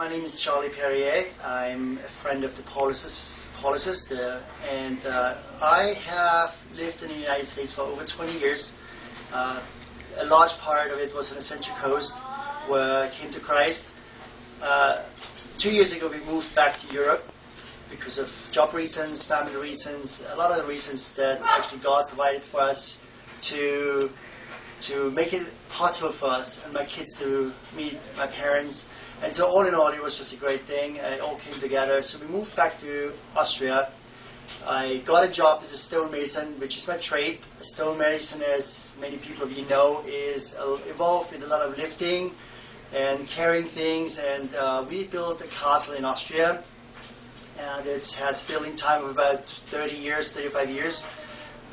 my name is Charlie Perrier. I'm a friend of the Pauluses, and I have lived in the United States for over 20 years. A large part of it was on the Central Coast, where I came to Christ. 2 years ago we moved back to Europe because of job reasons, family reasons, a lot of the reasons that actually God provided for us to make it possible for us and my kids to meet my parents. And so all in all, it was just a great thing. It all came together. So we moved back to Austria. I got a job as a stonemason, which is my trade. A stonemason, as many people of you know, is involved with a lot of lifting and carrying things. And we built a castle in Austria. And it has a building time of about 30 years, 35 years.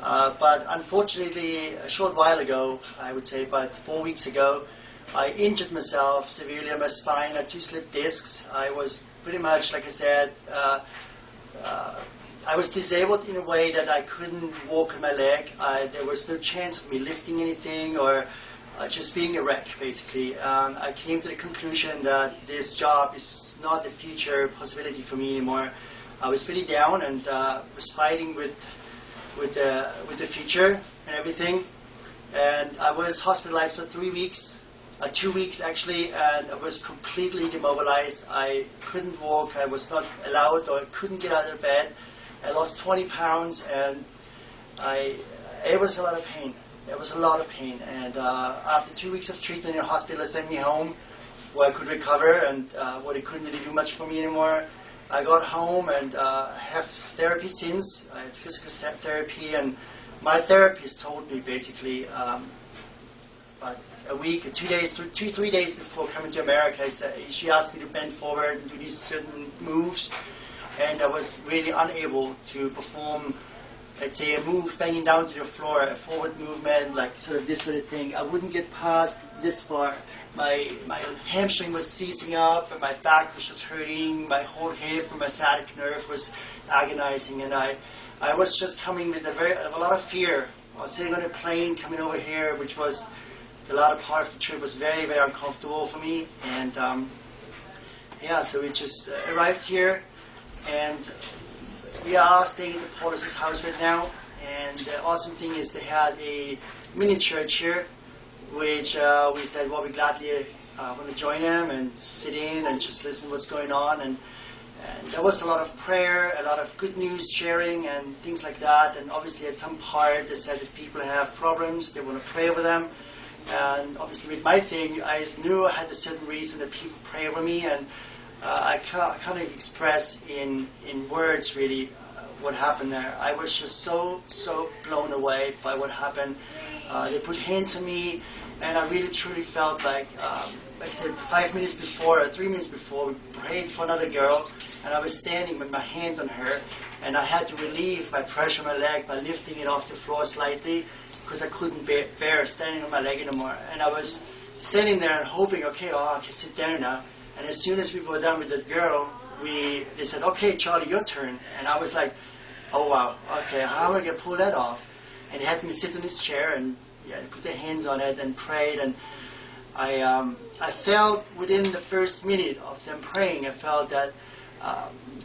But unfortunately, a short while ago, I would say about 4 weeks ago, I injured myself severely on my spine. I had 2 slipped discs. I was pretty much, like I said, I was disabled in a way that I couldn't walk on my leg. There was no chance of me lifting anything or just being a wreck, basically. I came to the conclusion that this job is not a future possibility for me anymore. I was pretty down and was fighting with the future and everything. And I was hospitalized for 3 weeks. 2 weeks actually, and I was completely demobilized. I couldn't walk, I was not allowed or couldn't get out of bed. I lost 20 pounds and it was a lot of pain. It was a lot of pain. And after 2 weeks of treatment in the hospital, they sent me home where I could recover and where they couldn't really do much for me anymore. I got home and have therapy since. I had physical therapy, and my therapist told me basically about a week, 2 days, 3 days before coming to America, she asked me to bend forward and do these certain moves, and I was really unable to perform, let's say, a move banging down to the floor, a forward movement, like sort of this sort of thing. I wouldn't get past this far. My hamstring was seizing up, and my back was just hurting, my whole hip and my sciatic nerve was agonizing, and I was just coming with a lot of fear. I was sitting on a plane coming over here, which was the latter part of the trip was very, very uncomfortable for me, and yeah, so we just arrived here, and we are staying in the Paulus's house right now. And the awesome thing is they had a mini church here, which we said, well, we gladly want to join them and sit in and just listen what's going on. And there was a lot of prayer, a lot of good news sharing and things like that. And obviously at some part they said if people have problems, they want to pray over them. And obviously with my thing, I knew I had a certain reason that people pray over me, and I can't express in words really what happened there. I was just so blown away by what happened. They put hands on me, and I really truly felt like I said 5 minutes before or 3 minutes before, we prayed for another girl, and I was standing with my hand on her, and I had to relieve my pressure on my leg by lifting it off the floor slightly, because I couldn't bear standing on my leg anymore. And I was standing there and hoping, okay, oh, I can sit down now. And as soon as we were done with that girl, they said, okay, Charlie, your turn. And I was like, oh wow, okay, how am I going to pull that off? And he had me sit in his chair and put their hands on it and prayed. And I felt within the first minute of them praying, I felt that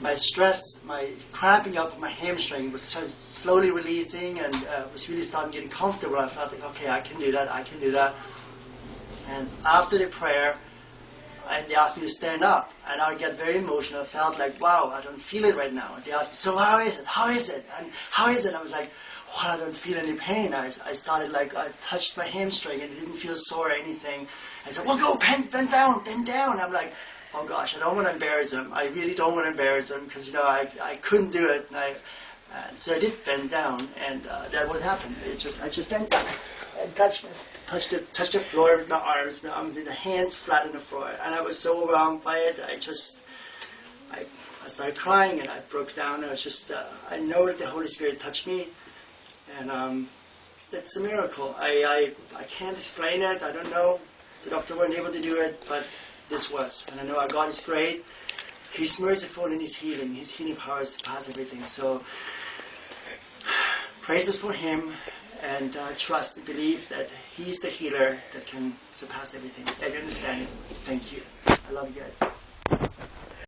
my stress, my cramping up of my hamstring was slowly releasing, and was really starting getting comfortable. I felt like, okay, I can do that, I can do that. And after the prayer, they asked me to stand up, and I got very emotional. I felt like, wow, I don't feel it right now. And they asked me, so how is it? How is it? And how is it? I was like, well, I don't feel any pain. I started like, I touched my hamstring, and it didn't feel sore or anything. I said, well, go, bend down, bend down. I'm like, oh gosh, I don't want to embarrass him. I really don't want to embarrass him, because, you know, I couldn't do it. And so I did bend down, and that what happened. I just bent down and touched the floor with my arms, with the hands flat on the floor. And I was so overwhelmed by it. I started crying, and I broke down. I was just, I know that the Holy Spirit touched me, and it's a miracle. I can't explain it. I don't know. The doctor wasn't able to do it, but this was. And I know our God is great. He's merciful in His healing. His healing powers surpass everything. So, praises for Him, and trust and believe that He's the healer that can surpass everything. Every understanding. Thank you. I love you guys.